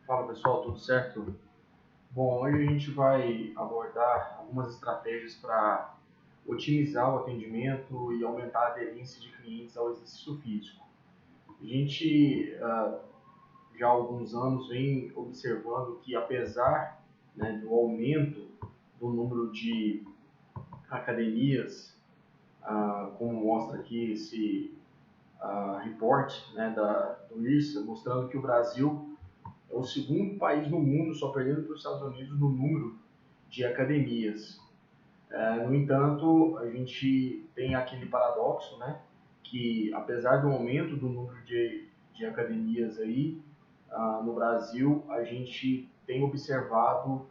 Fala pessoal, tudo certo? Bom, hoje a gente vai abordar algumas estratégias para otimizar o atendimento e aumentar a aderência de clientes ao exercício físico. A gente já há alguns anos vem observando que apesar, né, do aumento do número de academias, como mostra aqui esse report, né, do IRSA, mostrando que o Brasil é o segundo país no mundo, só perdendo para os Estados Unidos, no número de academias. No entanto, a gente tem aquele paradoxo, né, que apesar do aumento do número de academias aí no Brasil, a gente tem observado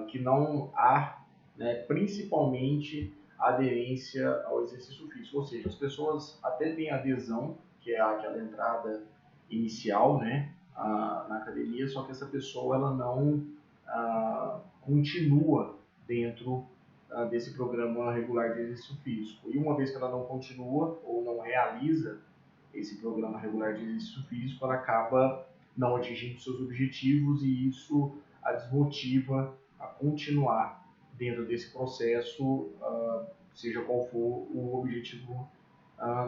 que não há, né, principalmente, aderência ao exercício físico. Ou seja, as pessoas até têm adesão, que é aquela entrada inicial, né, na academia, só que essa pessoa ela não continua dentro desse programa regular de exercício físico. E uma vez que ela não continua ou não realiza esse programa regular de exercício físico, ela acaba não atingindo seus objetivos e isso a desmotiva a continuar dentro desse processo, seja qual for o objetivo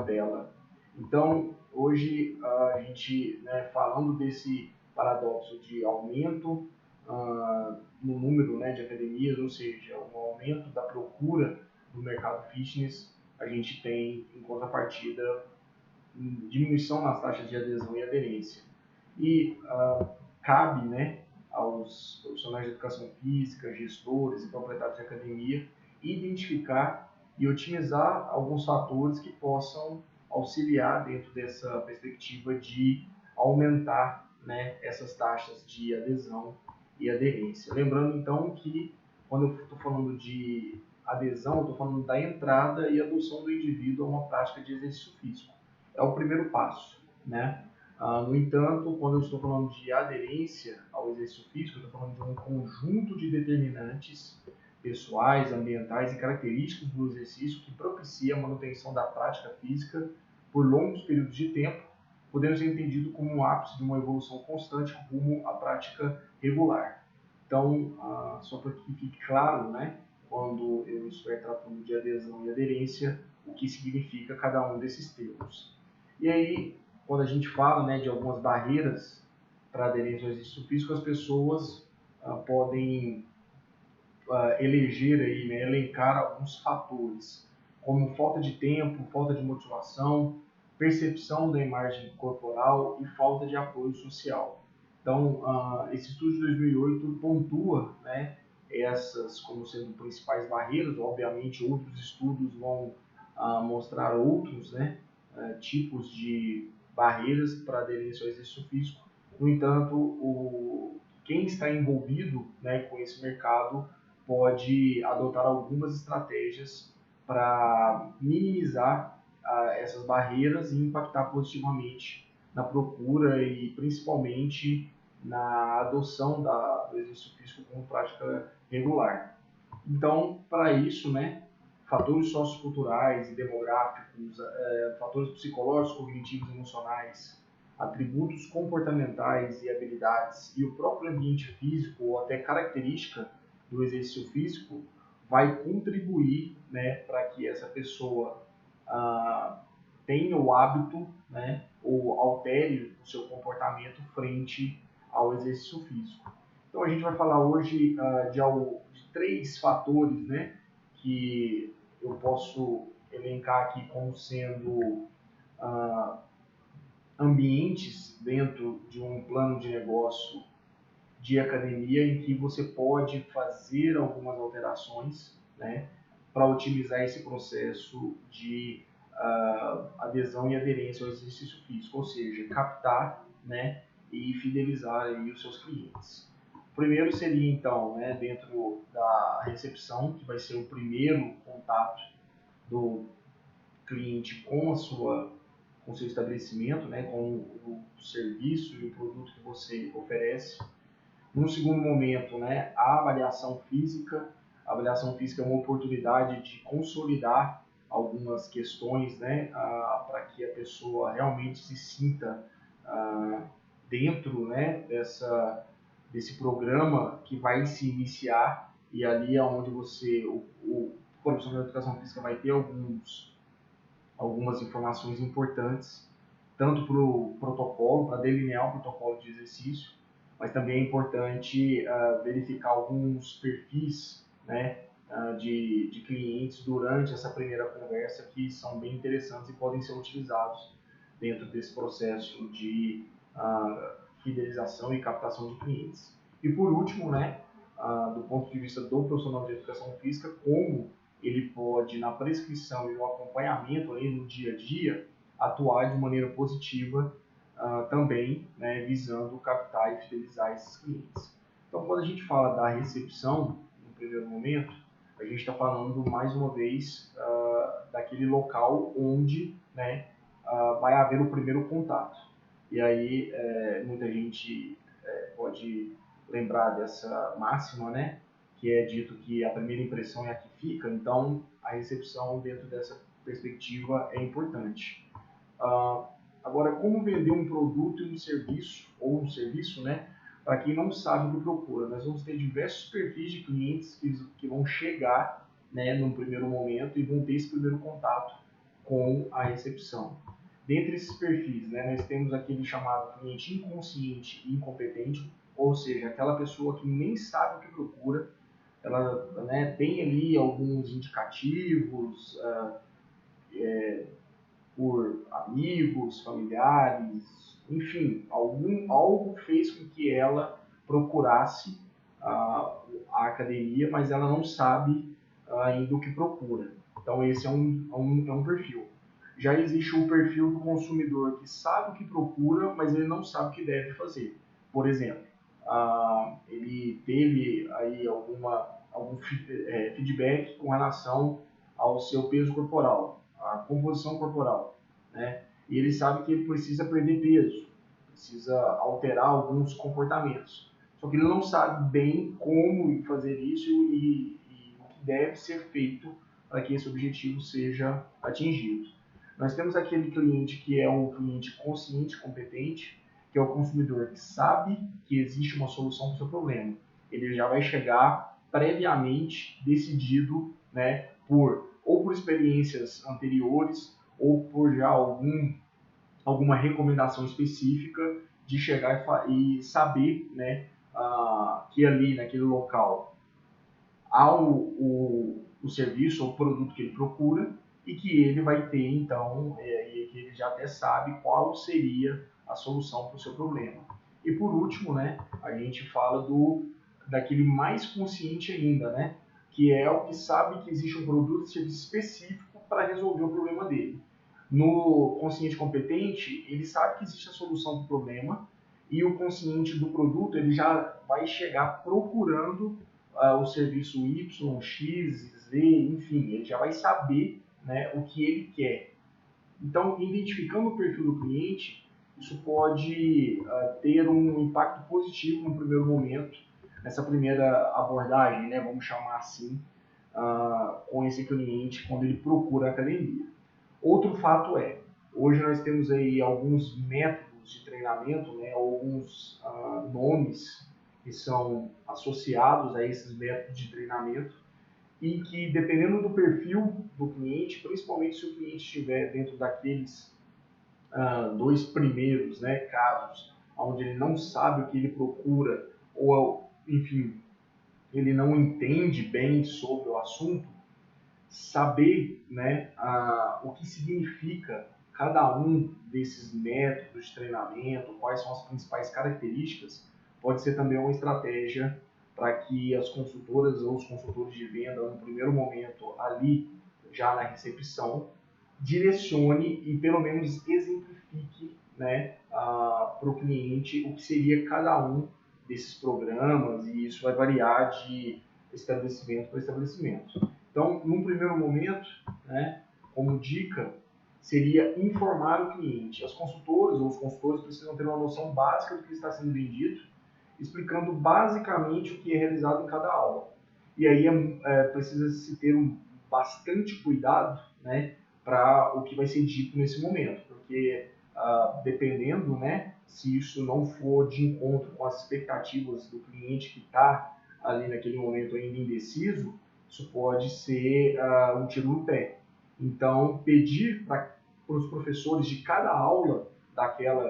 dela. Então, hoje a gente, né, falando desse paradoxo de aumento no número, né, de academias, ou seja, um aumento da procura do mercado fitness, a gente tem em contrapartida diminuição nas taxas de adesão e aderência. E cabe, né, aos profissionais de educação física, gestores e proprietários de academia identificar e otimizar alguns fatores que possam auxiliar dentro dessa perspectiva de aumentar, né, essas taxas de adesão e aderência. Lembrando então que quando eu estou falando de adesão, eu estou falando da entrada e adoção do indivíduo a uma prática de exercício físico. É o primeiro passo, né? No entanto, quando eu estou falando de aderência ao exercício físico, eu estou falando de um conjunto de determinantes pessoais, ambientais e características do exercício que propicia a manutenção da prática física por longos períodos de tempo, podendo ser entendido como um ápice de uma evolução constante rumo à prática regular. Então, só para que fique claro, né, quando eu estiver tratando de adesão e aderência, o que significa cada um desses termos. E aí, quando a gente fala, né, de algumas barreiras para aderência ao exercício físico, as pessoas podem eleger aí, né, elencar alguns fatores, como falta de tempo, falta de motivação, percepção da imagem corporal e falta de apoio social. Então, esse estudo de 2008 pontua, né, essas como sendo principais barreiras. Obviamente, outros estudos vão mostrar outros, né, tipos de barreiras para aderência ao exercício físico. No entanto, quem está envolvido, né, com esse mercado pode adotar algumas estratégias para minimizar essas barreiras e impactar positivamente na procura e principalmente na adoção do exercício físico como prática regular. Então, para isso, né, fatores socioculturais e demográficos, fatores psicológicos, cognitivos e emocionais, atributos comportamentais e habilidades e o próprio ambiente físico ou até característica do exercício físico vai contribuir, né, para que essa pessoa tenha o hábito, né, ou altere o seu comportamento frente ao exercício físico. Então a gente vai falar hoje de três fatores, né, que eu posso elencar aqui como sendo ambientes dentro de um plano de negócio de academia em que você pode fazer algumas alterações, né, para otimizar esse processo de adesão e aderência ao exercício físico, ou seja, captar, né, e fidelizar aí os seus clientes. O primeiro seria então, né, dentro da recepção, que vai ser o primeiro contato do cliente com com o seu estabelecimento, né, com o serviço e o produto que você oferece. No segundo momento, né, a avaliação física. A avaliação física é uma oportunidade de consolidar algumas questões, né, para que a pessoa realmente se sinta dentro, né, desse programa que vai se iniciar, e ali é onde o profissional de educação física vai ter algumas informações importantes, tanto para o protocolo, para delinear o protocolo de exercício, mas também é importante verificar alguns perfis, né, de clientes durante essa primeira conversa que são bem interessantes e podem ser utilizados dentro desse processo de fidelização e captação de clientes. E por último, né, do ponto de vista do profissional de educação física, como ele pode, na prescrição e no acompanhamento aí no dia a dia, atuar de maneira positiva também, né, visando captar e fidelizar esses clientes. Então, quando a gente fala da recepção, no primeiro momento, a gente está falando, mais uma vez, daquele local onde, né, vai haver o primeiro contato. E aí, muita gente pode lembrar dessa máxima, né, que é dito que a primeira impressão é a que fica, então a recepção dentro dessa perspectiva é importante. Agora, como vender um produto e um serviço, ou um serviço, né, para quem não sabe o que procura? Nós vamos ter diversos perfis de clientes que vão chegar, né, num primeiro momento e vão ter esse primeiro contato com a recepção. Dentre esses perfis, né, nós temos aquele chamado cliente inconsciente e incompetente, ou seja, aquela pessoa que nem sabe o que procura, ela, né, tem ali alguns indicativos por amigos, familiares, enfim, algo fez com que ela procurasse a academia, mas ela não sabe ainda o que procura. Então esse é um perfil. Já existe o perfil do consumidor que sabe o que procura, mas ele não sabe o que deve fazer. Por exemplo, ele teve aí algum feedback com relação ao seu peso corporal, a composição corporal, né? E ele sabe que ele precisa perder peso, precisa alterar alguns comportamentos. Só que ele não sabe bem como fazer isso e o que deve ser feito para que esse objetivo seja atingido. Nós temos aquele cliente que é um cliente consciente, competente, que é o consumidor que sabe que existe uma solução para o seu problema. Ele já vai chegar previamente decidido, né, ou por experiências anteriores ou por já alguma recomendação específica de chegar e saber, né, que ali naquele local há o serviço ou o produto que ele procura e que ele vai ter, então, e que ele já até sabe qual seria a solução para o seu problema. E por último, né, a gente fala daquele mais consciente ainda, né, que é o que sabe que existe um produto e serviço específico para resolver o problema dele. No consciente competente, ele sabe que existe a solução para o problema e o consciente do produto, ele já vai chegar procurando o serviço Y, X, Z, enfim, ele já vai saber, né, o que ele quer. Então, identificando o perfil do cliente, isso pode ter um impacto positivo no primeiro momento, nessa primeira abordagem, né, vamos chamar assim, com esse cliente quando ele procura a academia. Outro fato hoje nós temos aí alguns métodos de treinamento, né, alguns nomes que são associados a esses métodos de treinamento e que, dependendo do perfil do cliente, principalmente se o cliente estiver dentro daqueles dois primeiros, né, casos, onde ele não sabe o que ele procura ou, enfim, ele não entende bem sobre o assunto, saber, né, o que significa cada um desses métodos de treinamento, quais são as principais características, pode ser também uma estratégia para que as consultoras ou os consultores de venda, no primeiro momento, ali, já na recepção, direcione e pelo menos exemplifique, né, para o cliente o que seria cada um desses programas, e isso vai variar de estabelecimento para estabelecimento. Então, num primeiro momento, né, como dica, seria informar o cliente. As consultoras ou os consultores precisam ter uma noção básica do que está sendo vendido, explicando basicamente o que é realizado em cada aula. E aí precisa se ter bastante cuidado, né, para o que vai ser dito nesse momento, porque dependendo, né, se isso não for de encontro com as expectativas do cliente que está ali naquele momento ainda indeciso, isso pode ser um tiro no pé. Então, pedir para os professores de cada aula daquela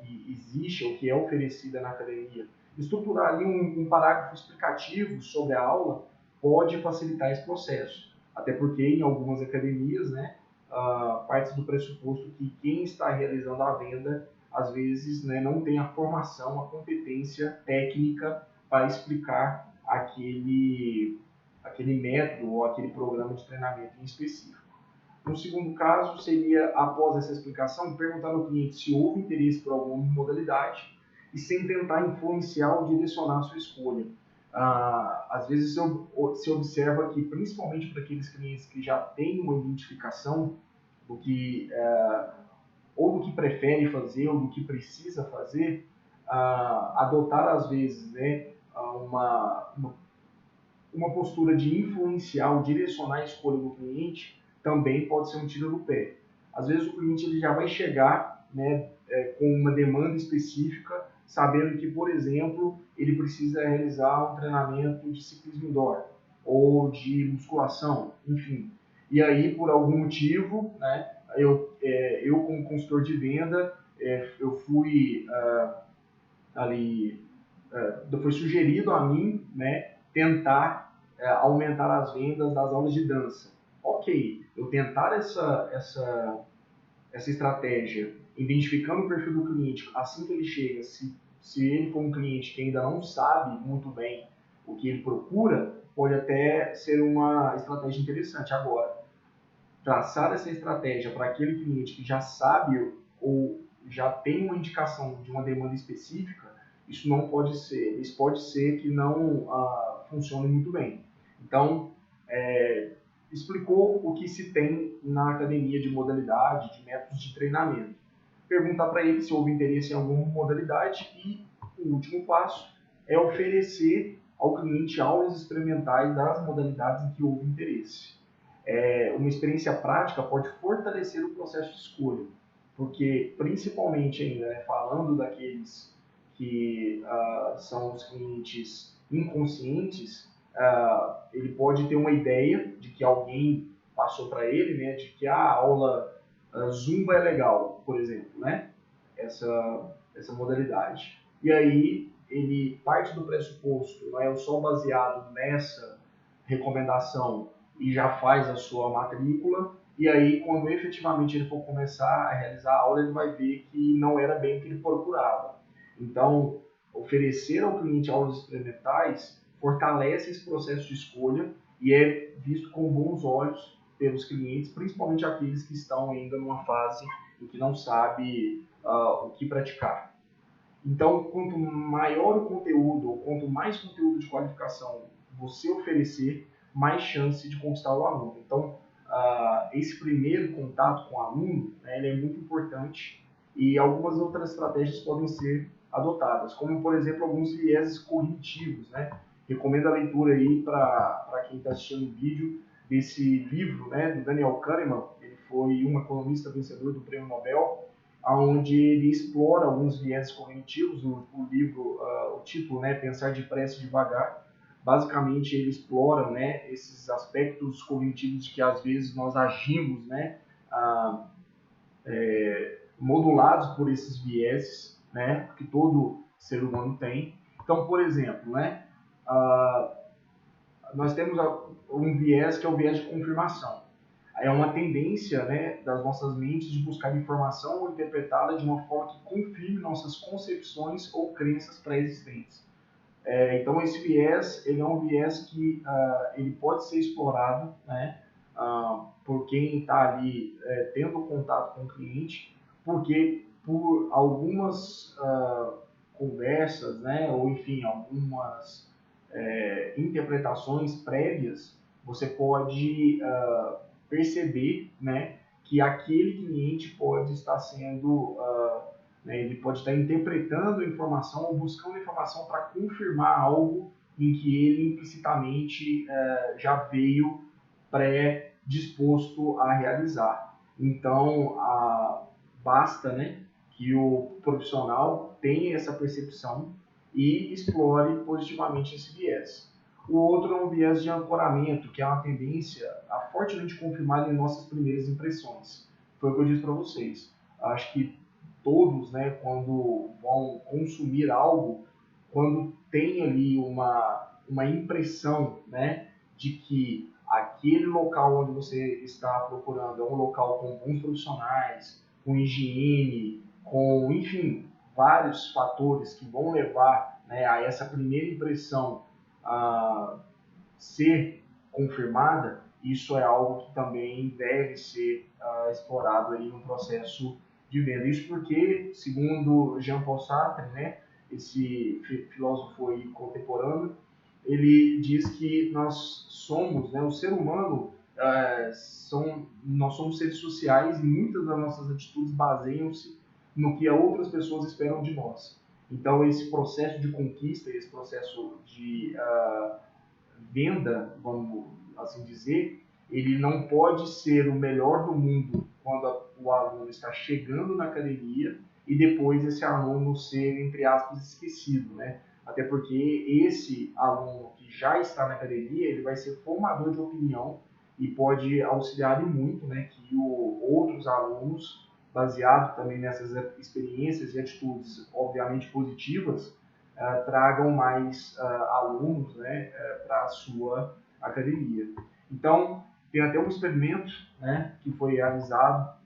que existe ou que é oferecida na academia, estruturar ali um parágrafo explicativo sobre a aula pode facilitar esse processo. Até porque em algumas academias, né, parte do pressuposto que quem está realizando a venda, às vezes, né, não tem a formação, a competência técnica para explicar aquele método ou aquele programa de treinamento em específico. No segundo caso, seria, após essa explicação, perguntar ao cliente se houve interesse por alguma modalidade e sem tentar influenciar ou direcionar a sua escolha. Às vezes se observa que, principalmente para aqueles clientes que já têm uma identificação do que, ou do que prefere fazer ou do que precisa fazer, adotar às vezes, né, uma postura de influenciar ou direcionar a escolha do cliente também pode ser um tiro no pé. Às vezes o cliente ele já vai chegar, né, com uma demanda específica, sabendo que, por exemplo, ele precisa realizar um treinamento de ciclismo indoor ou de musculação, enfim. E aí, por algum motivo, né, eu como consultor de venda, eu fui foi sugerido a mim, né, tentar aumentar as vendas das aulas de dança. Ok, eu tentar essa estratégia, identificando o perfil do cliente assim que ele chega, se ele for um cliente que ainda não sabe muito bem o que ele procura, pode até ser uma estratégia interessante. Agora, traçar essa estratégia para aquele cliente que já sabe ou já tem uma indicação de uma demanda específica, isso não pode ser, isso pode ser que não funcione muito bem. Então, explicou o que se tem na academia de modalidade, de métodos de treinamento. Perguntar para ele se houve interesse em alguma modalidade e o último passo é oferecer ao cliente aulas experimentais das modalidades em que houve interesse. Uma experiência prática pode fortalecer o processo de escolha, porque principalmente ainda, né, falando daqueles que são os clientes inconscientes, ele pode ter uma ideia de que alguém passou para ele, né, de que a aula Zumba é legal, por exemplo, né, essa modalidade. E aí ele parte do pressuposto, né, só baseado nessa recomendação e já faz a sua matrícula, e aí quando efetivamente ele for começar a realizar a aula, ele vai ver que não era bem o que ele procurava. Então, oferecer ao cliente aulas experimentais fortalece esse processo de escolha e é visto com bons olhos pelos clientes, principalmente aqueles que estão ainda numa fase em que não sabe o que praticar. Então, quanto maior o conteúdo, ou quanto mais conteúdo de qualificação você oferecer, mais chance de conquistar o aluno. Então, esse primeiro contato com o aluno, né, ele é muito importante e algumas outras estratégias podem ser adotadas, como, por exemplo, alguns vieses cognitivos, né? Recomendo a leitura aí para quem está assistindo o vídeo desse livro, né, do Daniel Kahneman. Ele foi um economista vencedor do Prêmio Nobel, onde ele explora alguns vieses cognitivos. O livro, o título, né, Pensar Depressa e Devagar, basicamente ele explora, né, esses aspectos cognitivos que às vezes nós agimos, né, modulados por esses vieses, né, que todo ser humano tem. Então, por exemplo, né, nós temos um viés que é o viés de confirmação. É uma tendência, né, das nossas mentes de buscar informação ou interpretá-la de uma forma que confirme nossas concepções ou crenças pré-existentes. Então esse viés, ele é um viés que ele pode ser explorado, né, por quem está ali tendo contato com o cliente, porque por algumas conversas, né, ou enfim, algumas interpretações prévias, você pode perceber, né, que aquele cliente pode estar sendo, né, ele pode estar interpretando a informação ou buscando informação para confirmar algo em que ele implicitamente já veio predisposto a realizar. Então, basta, né, que o profissional tenha essa percepção e explore positivamente esse viés. O outro é um viés de ancoramento, que é uma tendência a fortemente confirmar em nossas primeiras impressões. Foi o que eu disse para vocês. Acho que todos, né, quando vão consumir algo, quando tem ali uma impressão, né, de que aquele local onde você está procurando é um local com bons profissionais, com higiene, com, enfim, vários fatores que vão levar, né, a essa primeira impressão a ser confirmada, isso é algo que também deve ser explorado aí no processo de venda. Isso porque, segundo Jean-Paul Sartre, né, esse filósofo aí contemporâneo, ele diz que nós somos, né, o ser humano, nós somos seres sociais e muitas das nossas atitudes baseiam-se no que outras pessoas esperam de nós. Então, esse processo de conquista, esse processo de venda, vamos assim dizer, ele não pode ser o melhor do mundo quando o aluno está chegando na academia e depois esse aluno ser, entre aspas, esquecido, né? Até porque esse aluno que já está na academia, ele vai ser formador de opinião e pode auxiliar muito, né, que outros alunos, baseado também nessas experiências e atitudes, obviamente, positivas, tragam mais alunos, né, para a sua academia. Então, tem até um experimento, né, que foi realizado,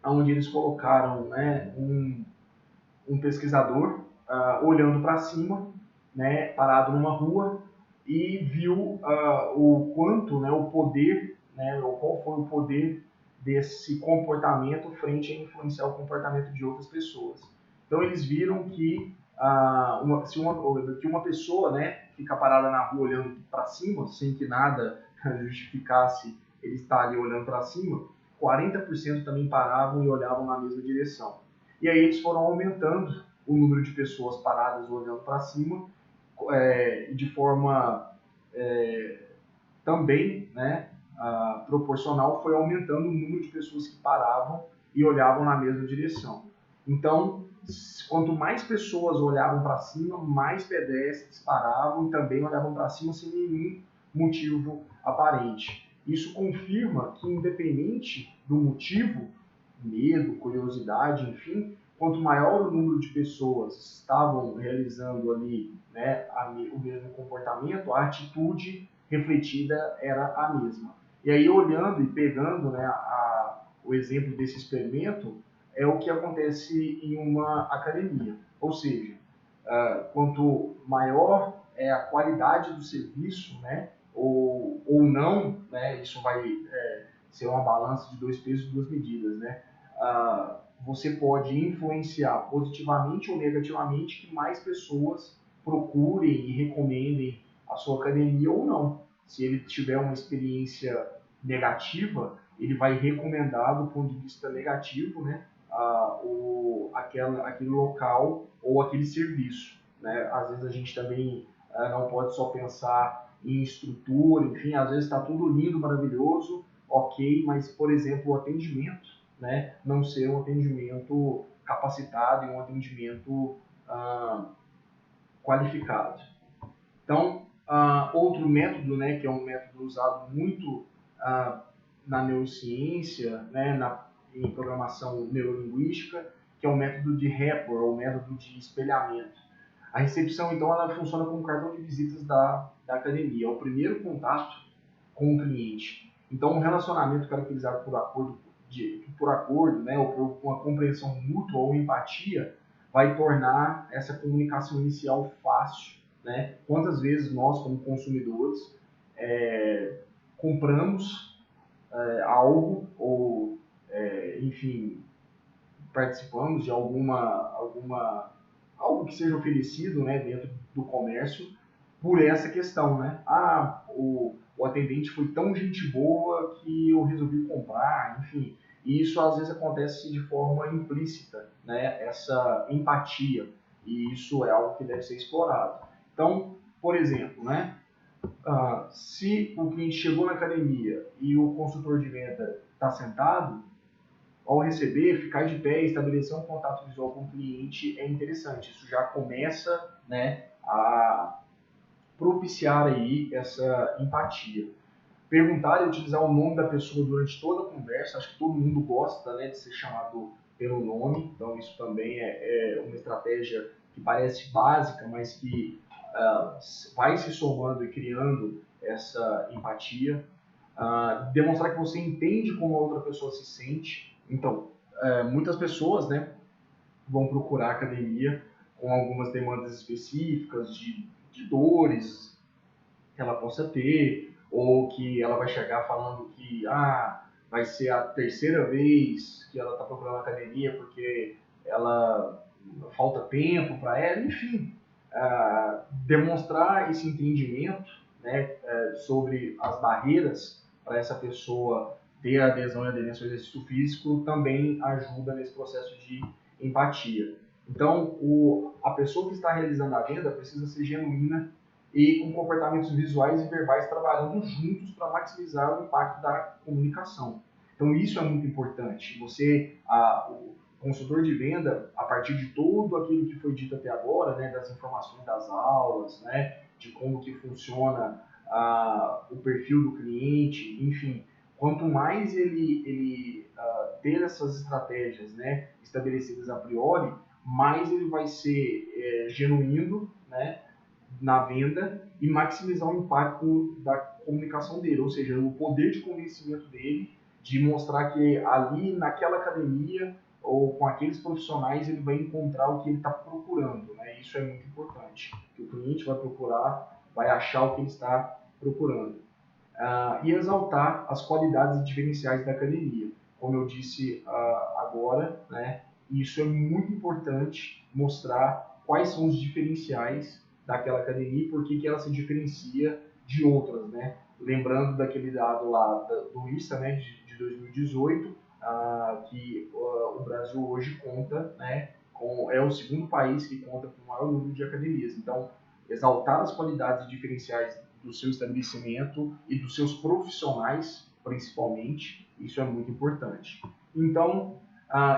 onde eles colocaram, né, um pesquisador olhando para cima, né, parado numa rua, e viu o quanto, né, o poder, né, ou qual foi o poder desse comportamento frente a influenciar o comportamento de outras pessoas. Então eles viram que que uma pessoa, né, fica parada na rua olhando para cima, sem que nada justificasse ele estar ali olhando para cima, 40% também paravam e olhavam na mesma direção. E aí eles foram aumentando o número de pessoas paradas olhando para cima, de forma também, né, proporcional, foi aumentando o número de pessoas que paravam e olhavam na mesma direção. Então, quanto mais pessoas olhavam para cima, mais pedestres paravam e também olhavam para cima sem nenhum motivo aparente. Isso confirma que, independente do motivo, medo, curiosidade, enfim, quanto maior o número de pessoas estavam realizando ali, né, o mesmo comportamento, a atitude refletida era a mesma. E aí, olhando e pegando, né, o exemplo desse experimento, é o que acontece em uma academia. Ou seja, quanto maior é a qualidade do serviço, né, ou não, né, isso vai ser uma balança de dois pesos e duas medidas, né, você pode influenciar positivamente ou negativamente que mais pessoas procurem e recomendem a sua academia ou não. Se ele tiver uma experiência negativa, ele vai recomendar do ponto de vista negativo, né, aquele local ou aquele serviço, né? Às vezes a gente também não pode só pensar em estrutura, enfim, às vezes está tudo lindo, maravilhoso, ok, mas, por exemplo, o atendimento, né, não ser um atendimento capacitado e um atendimento qualificado. Então, outro método, né, que é um método usado muito na neurociência, né, em programação neurolinguística, que é o método de rapport, ou método de espelhamento. A recepção, então, ela funciona como cartão de visitas da academia. É o primeiro contato com o cliente. Então, um relacionamento caracterizado por acordo, né, ou por uma compreensão mútua ou empatia, vai tornar essa comunicação inicial fácil, né? Quantas vezes nós, como consumidores, compramos algo ou, enfim, participamos de algo que seja oferecido, né, dentro do comércio por essa questão, né? O atendente foi tão gente boa que eu resolvi comprar, enfim. E isso às vezes acontece de forma implícita, né? Essa empatia. E isso é algo que deve ser explorado. Então, por exemplo, né? Se o cliente chegou na academia e o consultor de venda está sentado, ao receber, ficar de pé e estabelecer um contato visual com o cliente é interessante. Isso já começa, né, a propiciar aí essa empatia. Perguntar e utilizar o nome da pessoa durante toda a conversa, acho que todo mundo gosta, né, de ser chamado pelo nome, então isso também é uma estratégia que parece básica, mas que vai se somando e criando essa empatia. Demonstrar que você entende como a outra pessoa se sente. Então, muitas pessoas, né, vão procurar academia com algumas demandas específicas de dores que ela possa ter, ou que ela vai chegar falando que vai ser a terceira vez que ela está procurando academia porque ela falta tempo para ela, enfim, demonstrar esse entendimento, né, sobre as barreiras para essa pessoa ter adesão e aderência ao exercício físico também ajuda nesse processo de empatia. Então, a pessoa que está realizando a venda precisa ser genuína e com comportamentos visuais e verbais trabalhando juntos para maximizar o impacto da comunicação. Então, isso é muito importante. O consultor de venda, a partir de tudo aquilo que foi dito até agora, né, das informações das aulas, né, de como que funciona o perfil do cliente, enfim, quanto mais ele ter essas estratégias, né, estabelecidas a priori, mais ele vai ser genuíno, né, na venda e maximizar o impacto da comunicação dele, ou seja, o poder de convencimento dele de mostrar que ali naquela academia ou com aqueles profissionais ele vai encontrar o que ele está procurando, né? Isso é muito importante, que o cliente vai procurar, vai achar o que ele está procurando. E exaltar as qualidades diferenciais da academia. Como eu disse agora, né, isso é muito importante, mostrar quais são os diferenciais daquela academia e por que ela se diferencia de outras, né? Lembrando daquele dado lá do INSTA, né, de 2018, que o Brasil hoje conta, né, é o segundo país que conta com o maior número de academias. Então, exaltar as qualidades diferenciais do seu estabelecimento e dos seus profissionais, principalmente, isso é muito importante. Então,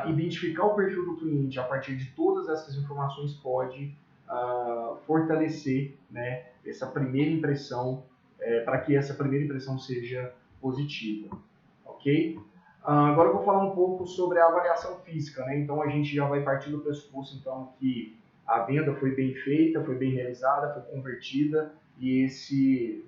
identificar o perfil do cliente a partir de todas essas informações pode fortalecer, né, essa primeira impressão, para que essa primeira impressão seja positiva, ok? Agora eu vou falar um pouco sobre a avaliação física, né? Então a gente já vai partir do pressuposto então que a venda foi bem feita, foi bem realizada, foi convertida e esse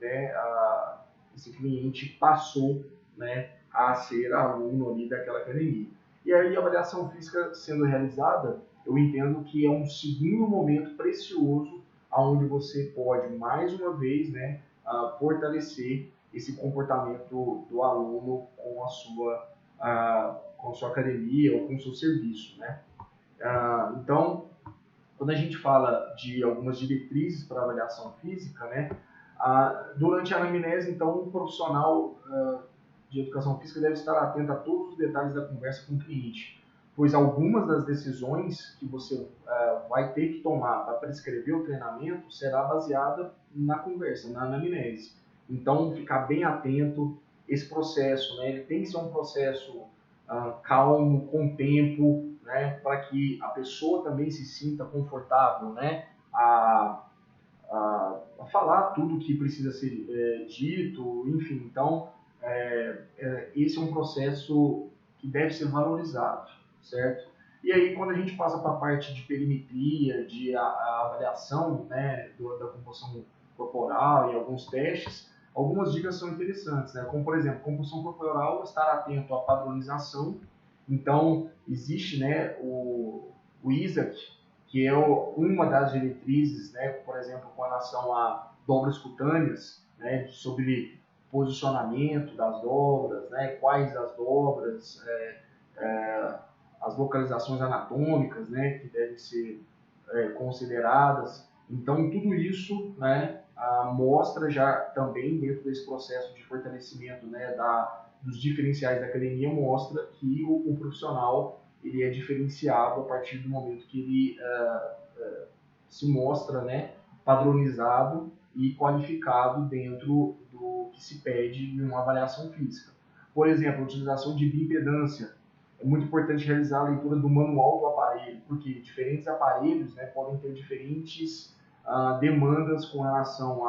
cliente passou, né, a ser aluno ali daquela academia. E aí a avaliação física sendo realizada, eu entendo que é um segundo momento precioso onde você pode mais uma vez, né, fortalecer esse comportamento do aluno com a sua academia ou com o seu serviço, né? Então, quando a gente fala de algumas diretrizes para avaliação física, né, durante a anamnese, então, o profissional de educação física deve estar atento a todos os detalhes da conversa com o cliente, pois algumas das decisões que você vai ter que tomar para prescrever o treinamento será baseada na conversa, na anamnese. Então, ficar bem atento. Esse processo, né, ele tem que ser um processo calmo, com tempo, né, para que a pessoa também se sinta confortável, né, a falar tudo que precisa ser dito, enfim. Então, esse é um processo que deve ser valorizado, certo? E aí, quando a gente passa para a parte de perimetria, de a avaliação, né, da composição corporal e alguns testes, algumas dicas são interessantes, né? Como, por exemplo, composição corporal, estar atento à padronização. Então, existe, né, o ISAC, que é uma das diretrizes, né, por exemplo, com relação a dobras cutâneas, né, sobre posicionamento das dobras, né, quais as dobras, as localizações anatômicas, né, que devem ser consideradas. Então, tudo isso, né, mostra já também dentro desse processo de fortalecimento, né, dos diferenciais da academia, mostra que o profissional ele é diferenciado a partir do momento que ele se mostra, né, padronizado e qualificado dentro do que se pede em uma avaliação física. Por exemplo, a utilização de bioimpedância, é muito importante realizar a leitura do manual do aparelho, porque diferentes aparelhos, né, podem ter diferentes demandas com relação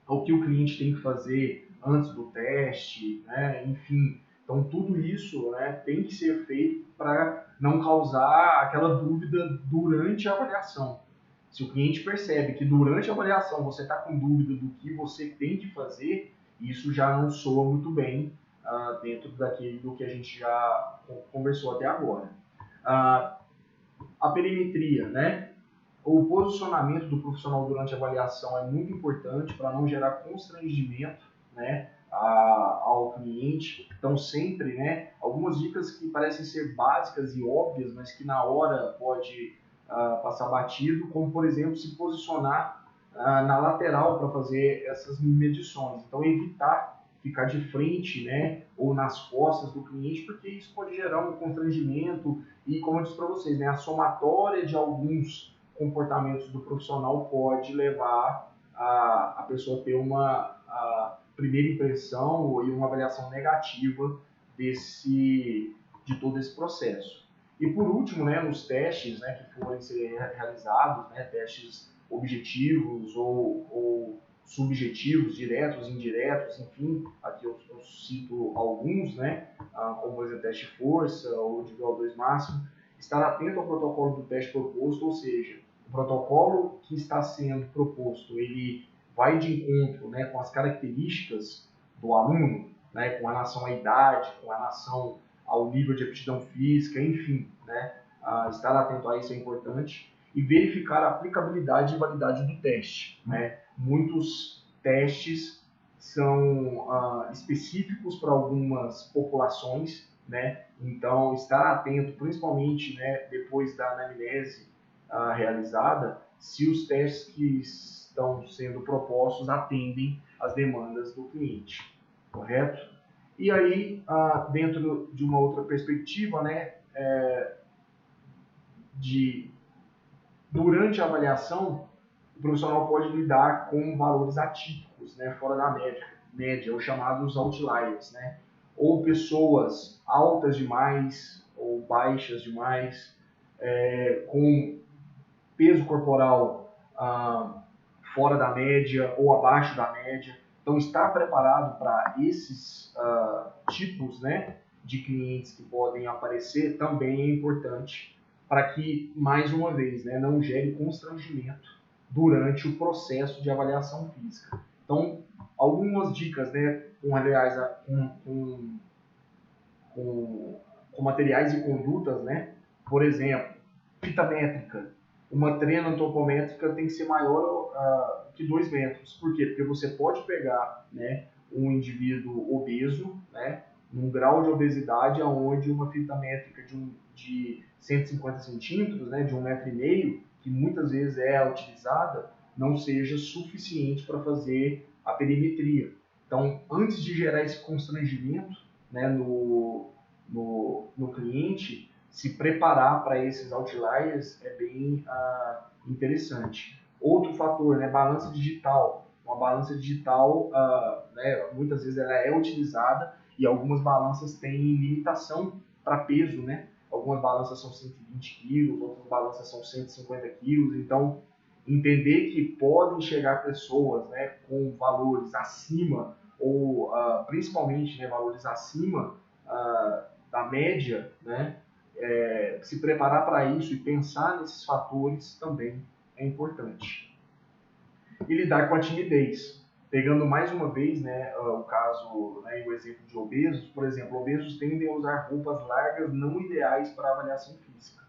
ao que o cliente tem que fazer antes do teste, né, enfim. Então, tudo isso, né, tem que ser feito para não causar aquela dúvida durante a avaliação. Se o cliente percebe que durante a avaliação você está com dúvida do que você tem que fazer, isso já não soa muito bem dentro do que a gente já conversou até agora. A perimetria, né? O posicionamento do profissional durante a avaliação é muito importante para não gerar constrangimento, né, ao cliente. Então, sempre, né, algumas dicas que parecem ser básicas e óbvias, mas que na hora pode passar batido, como, por exemplo, se posicionar na lateral para fazer essas medições. Então, evitar ficar de frente, né, ou nas costas do cliente, porque isso pode gerar um constrangimento e, como eu disse para vocês, né, a somatória de alguns comportamentos do profissional pode levar a pessoa a ter uma primeira impressão e uma avaliação negativa de todo esse processo. E por último, né, nos testes, né, que forem ser realizados, né, testes objetivos ou subjetivos, diretos, indiretos, enfim, aqui eu cito alguns, né, como por exemplo teste de força ou de VO2 máximo, estar atento ao protocolo do teste proposto, ou seja, o protocolo que está sendo proposto, ele vai de encontro, né, com as características do aluno, né, com relação à idade, com relação ao nível de aptidão física, enfim, né, estar atento a isso é importante, e verificar a aplicabilidade e validade do teste, né. Muitos testes são específicos para algumas populações, né? Então, estar atento, principalmente, né, depois da anamnese realizada, se os testes que estão sendo propostos atendem às demandas do cliente, correto? E aí, dentro de uma outra perspectiva, né, durante a avaliação, o profissional pode lidar com valores atípicos, né, fora da média, os chamados outliers, né, ou pessoas altas demais ou baixas demais, com peso corporal fora da média ou abaixo da média. Então, estar preparado para esses tipos, né, de clientes que podem aparecer também é importante para que, mais uma vez, né, não gere constrangimento durante o processo de avaliação física. Então, algumas dicas, né, com materiais e condutas, né, por exemplo, fita métrica. Uma trena antropométrica tem que ser maior que 2 metros. Por quê? Porque você pode pegar, né, um indivíduo obeso, né, num grau de obesidade onde uma fita métrica de 150 centímetros, né, de 1,5 metro, que muitas vezes é utilizada, não seja suficiente para fazer a perimetria. Então, antes de gerar esse constrangimento, né, no cliente, se preparar para esses outliers é bem interessante. Outro fator, né, balança digital. Uma balança digital, né, muitas vezes ela é utilizada e algumas balanças têm limitação para peso, né? Algumas balanças são 120 quilos, outras balanças são 150 quilos. Então, entender que podem chegar pessoas, né, com valores acima ou principalmente, né, valores acima da média, né, se preparar para isso e pensar nesses fatores também é importante. E lidar com a timidez. Pegando mais uma vez, né, o caso, né, o exemplo de obesos, por exemplo, obesos tendem a usar roupas largas não ideais para avaliação física.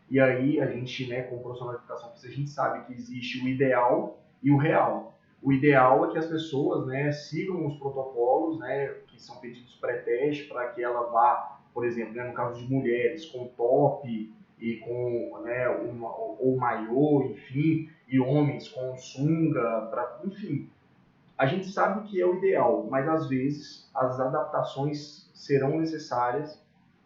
E aí a gente, né, com o profissional de educação física, a gente sabe que existe o ideal e o real. O ideal é que as pessoas, né, sigam os protocolos, né, que são pedidos pré-teste para que ela vá, por exemplo, né, no caso de mulheres, com top e com, né, ou maiô, enfim, e homens com sunga, enfim. A gente sabe que é o ideal, mas às vezes as adaptações serão necessárias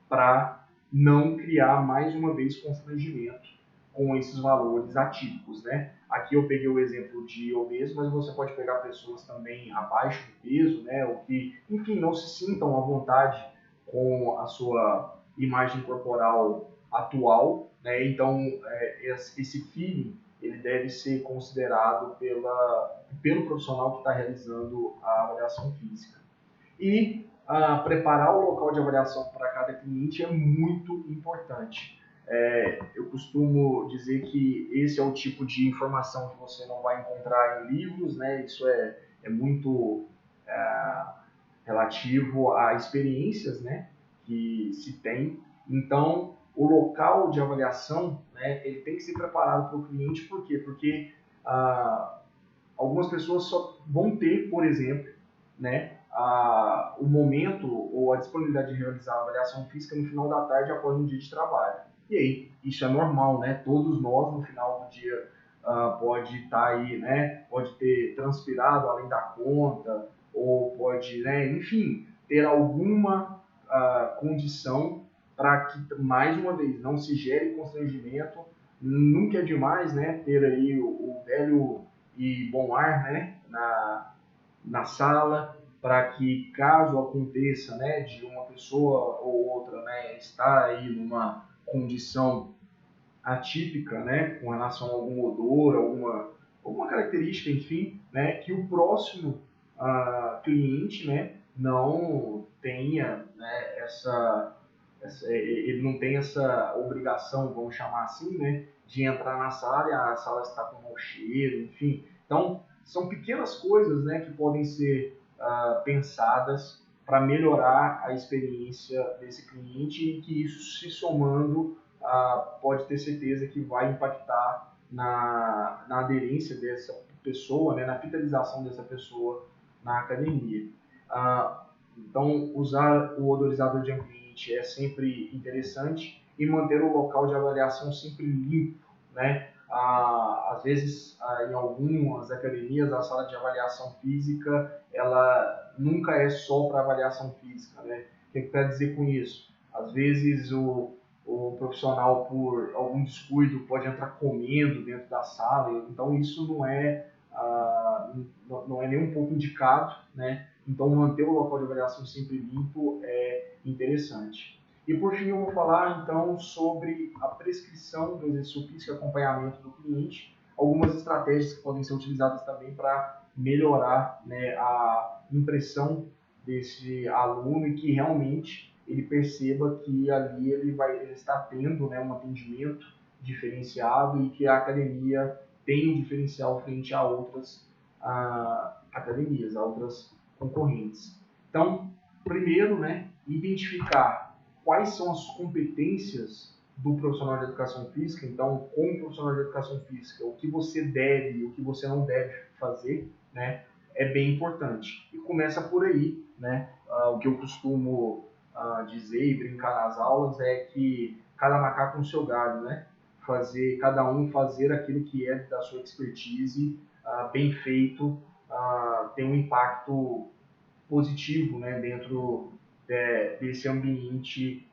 para não criar mais uma vez constrangimento com esses valores atípicos, né? Aqui eu peguei o exemplo de obeso, mas você pode pegar pessoas também abaixo do peso, né? Ou que, enfim, não se sintam à vontade com a sua imagem corporal atual, né? Então, esse feeling ele deve ser considerado pelo profissional que está realizando a avaliação física. E preparar o local de avaliação para cada cliente é muito importante. Eu costumo dizer que esse é o tipo de informação que você não vai encontrar em livros, né? Isso é muito relativo a experiências, né, que se tem. Então, o local de avaliação, né, ele tem que ser preparado para o cliente, por quê? Porque algumas pessoas só vão ter, por exemplo, né, o momento ou a disponibilidade de realizar a avaliação física no final da tarde após um dia de trabalho. E aí, isso é normal, né? Todos nós, no final do dia, pode estar aí, né? Pode ter transpirado além da conta, ou pode, né? Enfim, ter alguma condição para que, mais uma vez, não se gere constrangimento. Nunca é demais, né? Ter aí o velho e bom ar, né? Na sala, para que caso aconteça, né, de uma pessoa ou outra, né, estar aí numa condição atípica, né, com relação a algum odor, alguma característica, enfim, né, que o próximo cliente, né, não tenha, né, ele não tem essa obrigação, vamos chamar assim, né, de entrar na sala e a sala está com mau cheiro, enfim. Então, são pequenas coisas, né, que podem ser pensadas para melhorar a experiência desse cliente e que isso se somando pode ter certeza que vai impactar na aderência dessa pessoa, né, na fidelização dessa pessoa na academia. Então, usar o odorizador de ambiente é sempre interessante e manter o local de avaliação sempre limpo, né? Às vezes, em algumas academias, a sala de avaliação física, ela nunca é só para avaliação física, né? O que quer dizer com isso? Às vezes, o profissional, por algum descuido, pode entrar comendo dentro da sala, então isso não é nem um pouco indicado, né? Então, manter o local de avaliação sempre limpo é interessante. E, por fim, eu vou falar, então, sobre a prescrição do exercício físico e acompanhamento do cliente, algumas estratégias que podem ser utilizadas também para melhorar, né, a impressão desse aluno e que realmente ele perceba que ali ele está tendo, né, um atendimento diferenciado e que a academia tem um diferencial frente a outras academias, a outras concorrentes. Então, primeiro, né, identificar quais são as competências do profissional de educação física. Então, como profissional de educação física, o que você deve e o que você não deve fazer, né, é bem importante. E começa por aí, né? O que eu costumo dizer e brincar nas aulas é que cada macaco no seu galho, né? Cada um fazer aquilo que é da sua expertise, bem feito, tem um impacto positivo, né, dentro desse ambiente